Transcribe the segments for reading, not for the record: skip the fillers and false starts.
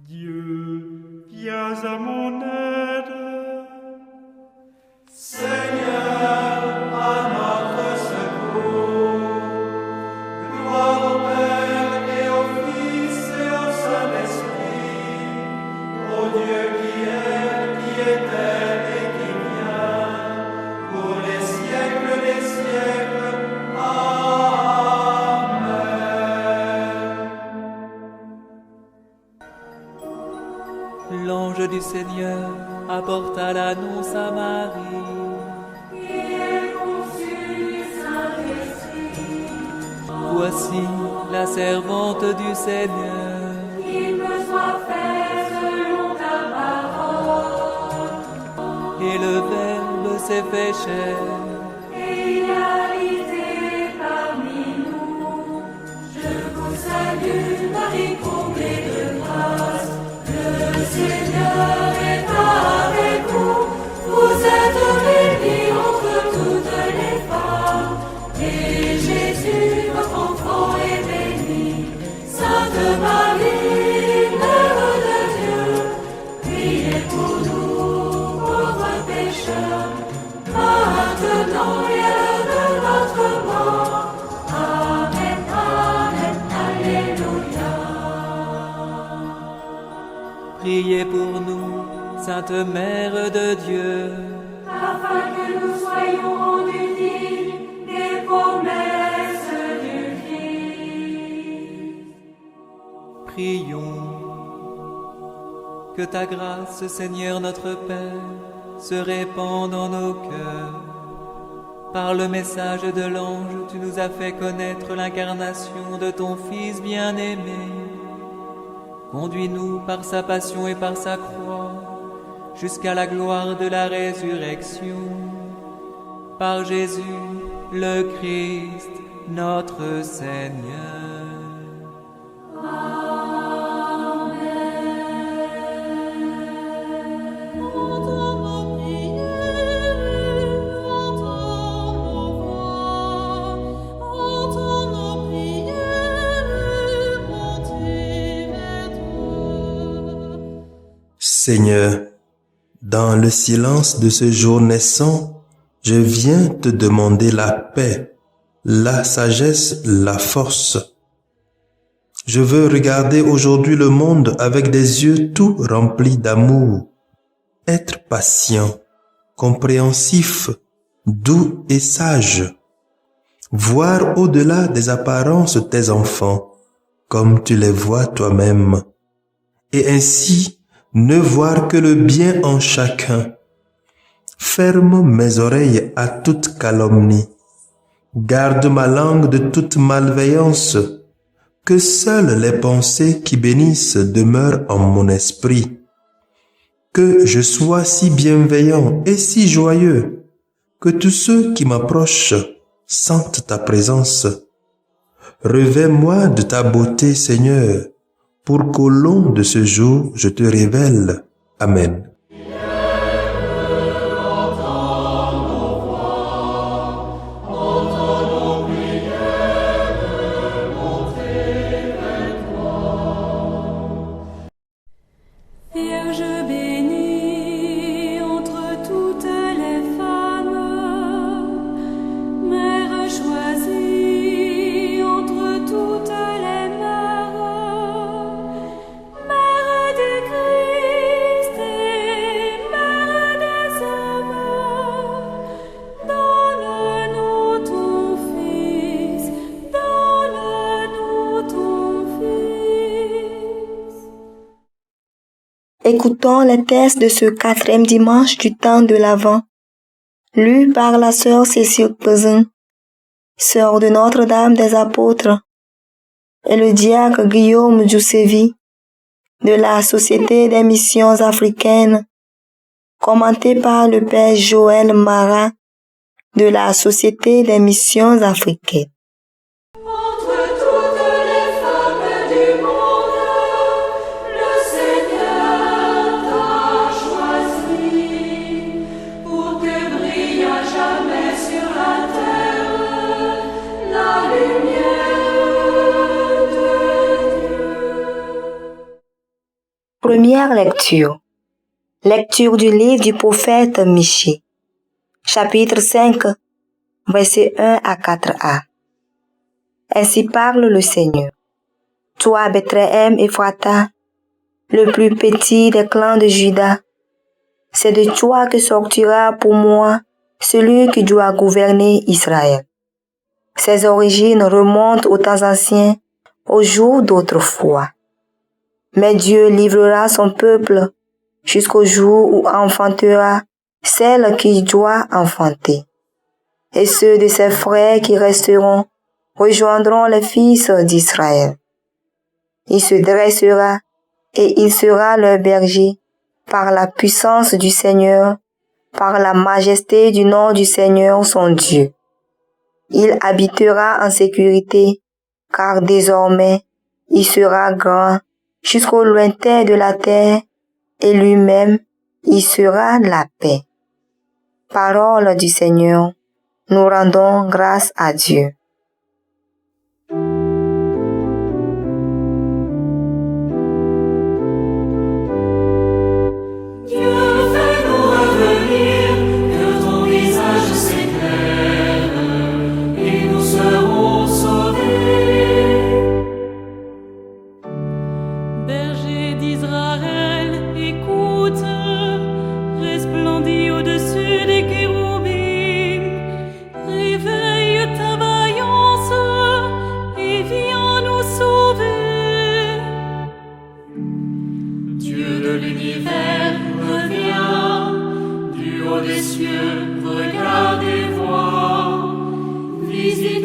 Dieu, viens à mon aide. Seigneur, à notre secours. Gloire au Père et au Fils et au Saint-Esprit, au Dieu qui était et qui vient, pour les siècles des siècles. Amen. L'ange du Seigneur apporta l'annonce à Marie. Voici la servante du Seigneur. Qu'il me soit fait selon ta parole. Et le Verbe s'est fait chair. Et il a habité parmi nous. Je vous salue, Marie, comblée de grâce. Le Seigneur est avec vous. Vous êtes bénie entre toutes les femmes. Et Jésus, votre enfant, est béni. Sainte Marie, Mère de Dieu, priez pour nous, pauvres pécheurs, maintenant et à l'heure de notre mort. Amen, Amen, Alléluia. Priez pour nous, Sainte Mère de Dieu. Afin que nous soyons rendus dignes des promesses du Christ. Prions. Que ta grâce, Seigneur notre Père, se répande en nos cœurs. Par le message de l'ange, tu nous as fait connaître l'incarnation de ton Fils bien-aimé. Conduis-nous par sa passion et par sa croix, jusqu'à la gloire de la résurrection. Par Jésus, le Christ, notre Seigneur. Seigneur, dans le silence de ce jour naissant, je viens te demander la paix, la sagesse, la force. Je veux regarder aujourd'hui le monde avec des yeux tout remplis d'amour, être patient, compréhensif, doux et sage, voir au-delà des apparences tes enfants, comme tu les vois toi-même, et ainsi ne voir que le bien en chacun. Ferme mes oreilles à toute calomnie. Garde ma langue de toute malveillance. Que seules les pensées qui bénissent demeurent en mon esprit. Que je sois si bienveillant et si joyeux, que tous ceux qui m'approchent sentent ta présence. Revêt-moi de ta beauté, Seigneur, pour qu'au long de ce jour, je te révèle. Amen. Vierge bénie entre toutes les femmes, Mère choisie entre toutes les mères, Mère du Christ et Mère des hommes, donne-nous ton Fils, donne-nous ton Fils. Écoutons les textes de ce 4e dimanche du temps de l'Avent, lu par la sœur Cécile Pesin, sœur de Notre-Dame des Apôtres, et le diacre Guillaume Djoussévi, de la Société des missions africaines, commenté par le père Joël Marat, de la Société des missions africaines. Entre toutes les femmes du monde, le Seigneur t'a choisi pour que brille à jamais sur la terre la lumière de Dieu. Première lecture. Lecture du livre du prophète Michée. Chapitre 5, versets 1 à 4a. Ainsi parle le Seigneur. Toi, Bethléem Ephrata, le plus petit des clans de Juda, c'est de toi que sortira pour moi celui qui doit gouverner Israël. Ses origines remontent aux temps anciens, aux jours d'autrefois. Mais Dieu livrera son peuple jusqu'au jour où enfantera celle qui doit enfanter. Et ceux de ses frères qui resteront rejoindront les fils d'Israël. Il se dressera et il sera leur berger par la puissance du Seigneur, par la majesté du nom du Seigneur son Dieu. Il habitera en sécurité, car désormais il sera grand jusqu'au lointain de la terre, et lui-même il sera la paix. Parole du Seigneur, nous rendons grâce à Dieu.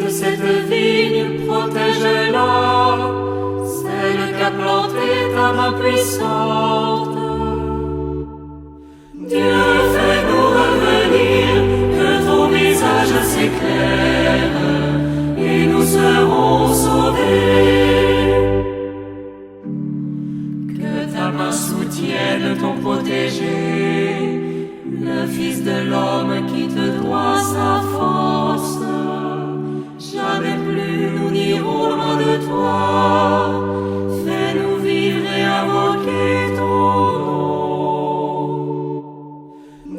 Cette vigne, protège-la, celle qu'a plantée ta main puissante. Dieu, fais-nous revenir, que ton visage s'éclaire, et nous serons sauvés. Que ta main soutienne ton protégé, le Fils de l'homme qui te doit sa force. Jamais plus nous n'irons loin de toi. Fais-nous vivre et invoquer ton nom.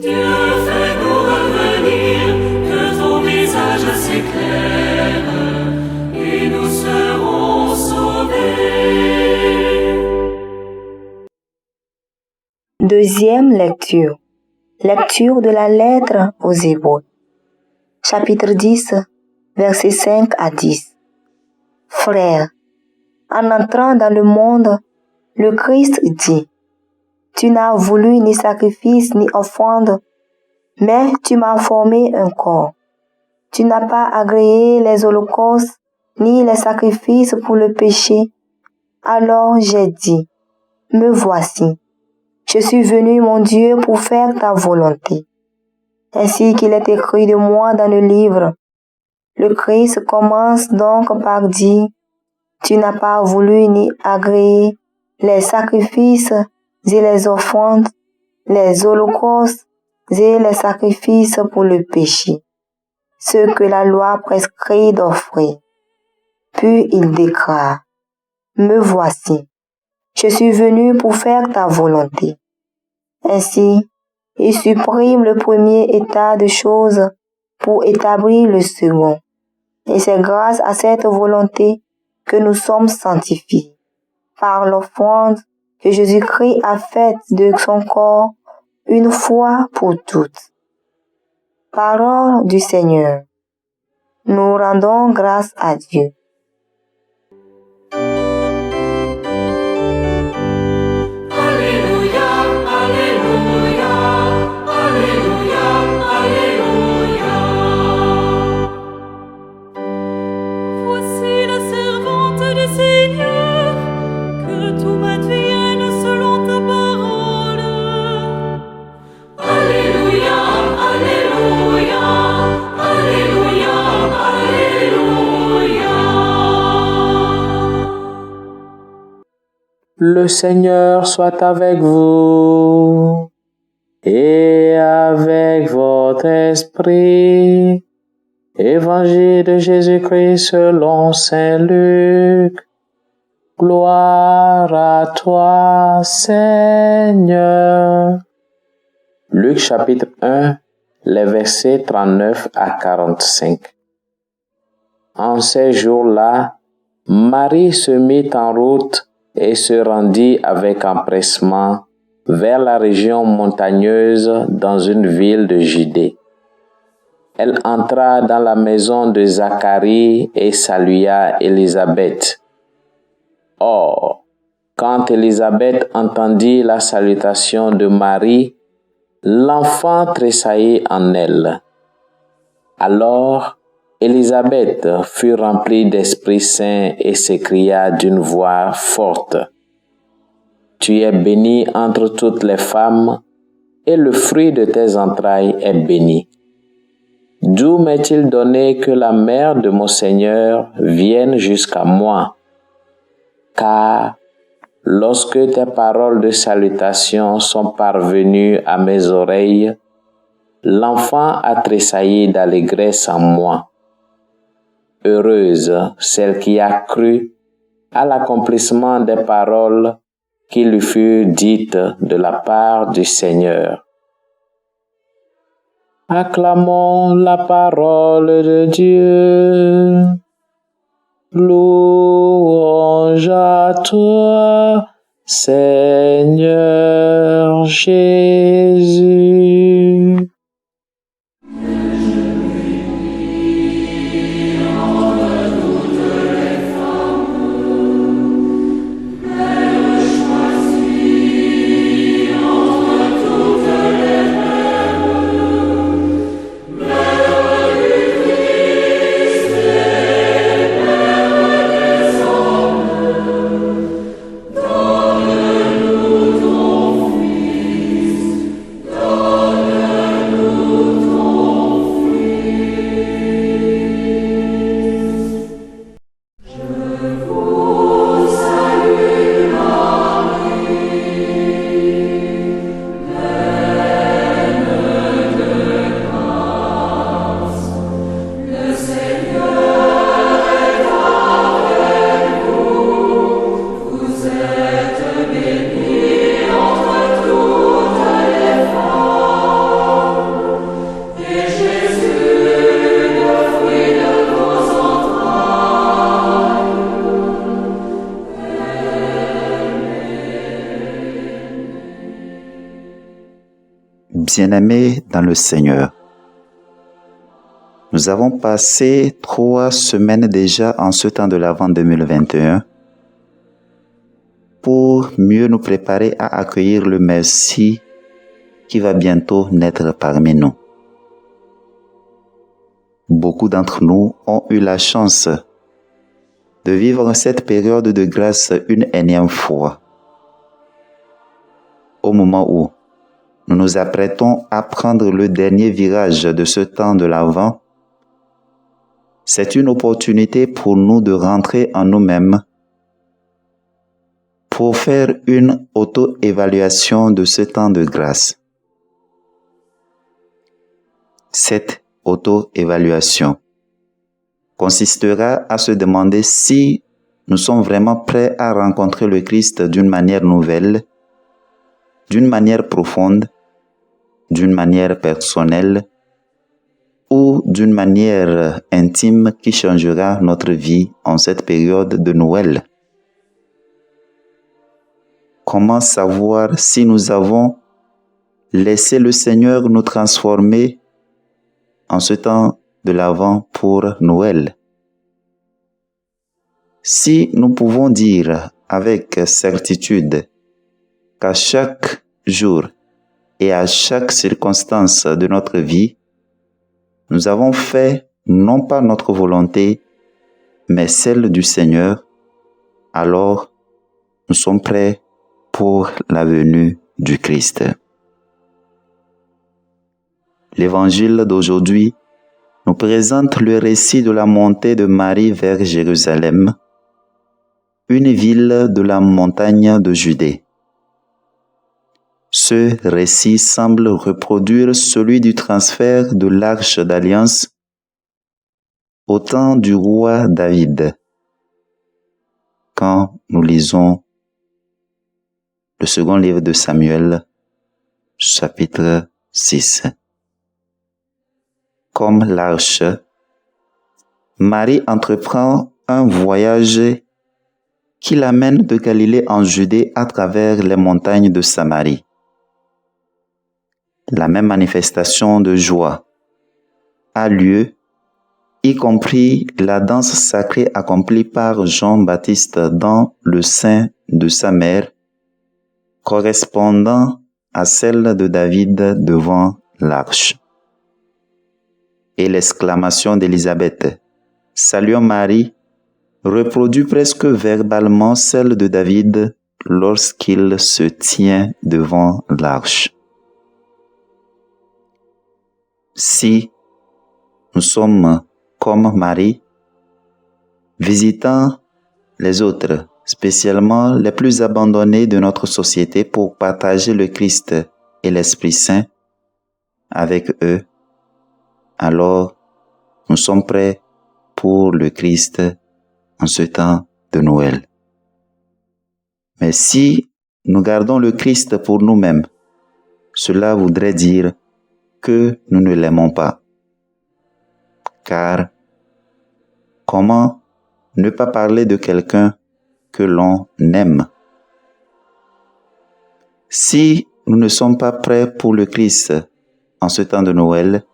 Dieu, fais-nous revenir, que ton visage s'éclaire, et nous serons sauvés. Deuxième lecture. Lecture de la lettre aux Hébreux. Chapitre 10. Versets 5 à 10. Frères, en entrant dans le monde, le Christ dit, « Tu n'as voulu ni sacrifice ni offrande, mais tu m'as formé un corps. Tu n'as pas agréé les holocaustes ni les sacrifices pour le péché. Alors j'ai dit, me voici. Je suis venu, mon Dieu, pour faire ta volonté. Ainsi qu'il est écrit de moi dans le livre. Le Christ commence donc par dire, tu n'as pas voulu ni agréer les sacrifices et les offrandes, les holocaustes et les sacrifices pour le péché, ce que la loi prescrit d'offrir. Puis il déclare, me voici, je suis venu pour faire ta volonté. Ainsi, il supprime le premier état de choses pour établir le second. Et c'est grâce à cette volonté que nous sommes sanctifiés, par l'offrande que Jésus-Christ a faite de son corps une fois pour toutes. Parole du Seigneur. Nous rendons grâce à Dieu. Le Seigneur soit avec vous et avec votre esprit. Évangile de Jésus-Christ selon saint Luc. Gloire à toi, Seigneur. Luc chapitre 1, les versets 39 à 45. En ces jours-là, Marie se mit en route et se rendit avec empressement vers la région montagneuse dans une ville de Judée. Elle entra dans la maison de Zacharie et salua Élisabeth. Or, quand Élisabeth entendit la salutation de Marie, l'enfant tressaillit en elle. Alors, Élisabeth fut remplie d'Esprit Saint et s'écria d'une voix forte: Tu es bénie entre toutes les femmes, et le fruit de tes entrailles est béni. D'où m'est-il donné que la mère de mon Seigneur vienne jusqu'à moi? Car lorsque tes paroles de salutation sont parvenues à mes oreilles, l'enfant a tressailli d'allégresse en moi. Heureuse celle qui a cru à l'accomplissement des paroles qui lui furent dites de la part du Seigneur. Acclamons la parole de Dieu. Louange à toi, Seigneur Jésus. Bien-aimés dans le Seigneur, nous avons passé 3 semaines déjà en ce temps de l'Avent 2021 pour mieux nous préparer à accueillir le Messie qui va bientôt naître parmi nous. Beaucoup d'entre nous ont eu la chance de vivre cette période de grâce une énième fois, au moment où nous nous apprêtons à prendre le dernier virage de ce temps de l'Avent. C'est une opportunité pour nous de rentrer en nous-mêmes, pour faire une auto-évaluation de ce temps de grâce. Cette auto-évaluation consistera à se demander si nous sommes vraiment prêts à rencontrer le Christ d'une manière nouvelle, d'une manière profonde, d'une manière personnelle ou d'une manière intime qui changera notre vie en cette période de Noël. Comment savoir si nous avons laissé le Seigneur nous transformer en ce temps de l'Avent pour Noël? Si nous pouvons dire avec certitude qu'à chaque jour et à chaque circonstance de notre vie, nous avons fait non pas notre volonté, mais celle du Seigneur, alors nous sommes prêts pour la venue du Christ. L'évangile d'aujourd'hui nous présente le récit de la montée de Marie vers Jérusalem, une ville de la montagne de Judée. Ce récit semble reproduire celui du transfert de l'Arche d'Alliance au temps du roi David, quand nous lisons le second livre de Samuel, chapitre 6. Comme l'arche, Marie entreprend un voyage qui l'amène de Galilée en Judée à travers les montagnes de Samarie. La même manifestation de joie a lieu, y compris la danse sacrée accomplie par Jean-Baptiste dans le sein de sa mère, correspondant à celle de David devant l'arche. Et l'exclamation d'Élisabeth, « Saluons Marie », reproduit presque verbalement celle de David lorsqu'il se tient devant l'arche. Si nous sommes comme Marie, visitant les autres, spécialement les plus abandonnés de notre société pour partager le Christ et l'Esprit Saint avec eux, alors nous sommes prêts pour le Christ en ce temps de Noël. Mais si nous gardons le Christ pour nous-mêmes, cela voudrait dire que nous ne l'aimons pas. Car comment ne pas parler de quelqu'un que l'on aime? Si nous ne sommes pas prêts pour le Christ en ce temps de Noël,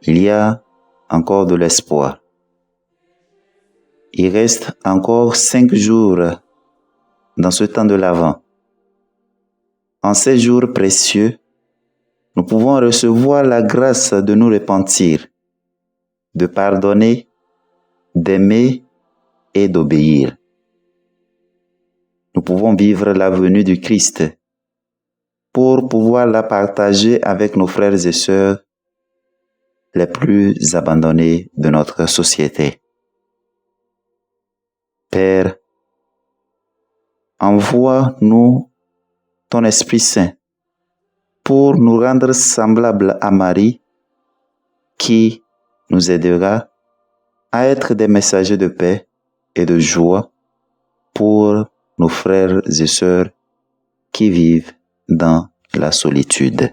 il y a encore de l'espoir. Il reste encore 5 jours dans ce temps de l'Avent. En ces jours précieux, nous pouvons recevoir la grâce de nous repentir, de pardonner, d'aimer et d'obéir. Nous pouvons vivre la venue du Christ pour pouvoir la partager avec nos frères et sœurs les plus abandonnés de notre société. Père, envoie-nous ton Esprit Saint pour nous rendre semblables à Marie, qui nous aidera à être des messagers de paix et de joie pour nos frères et sœurs qui vivent dans la solitude.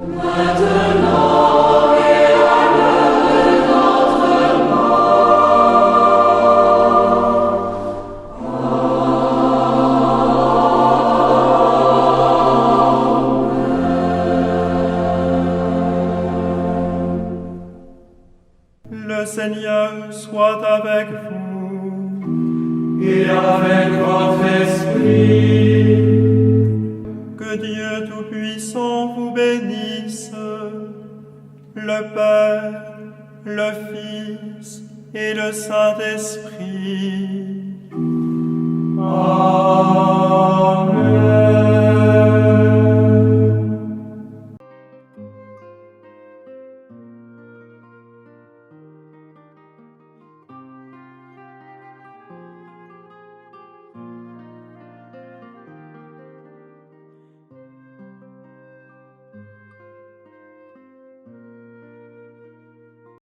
Le Seigneur soit avec vous et avec votre esprit. Que Dieu Tout-Puissant vous bénisse, le Père, le Fils et le Saint-Esprit. Amen.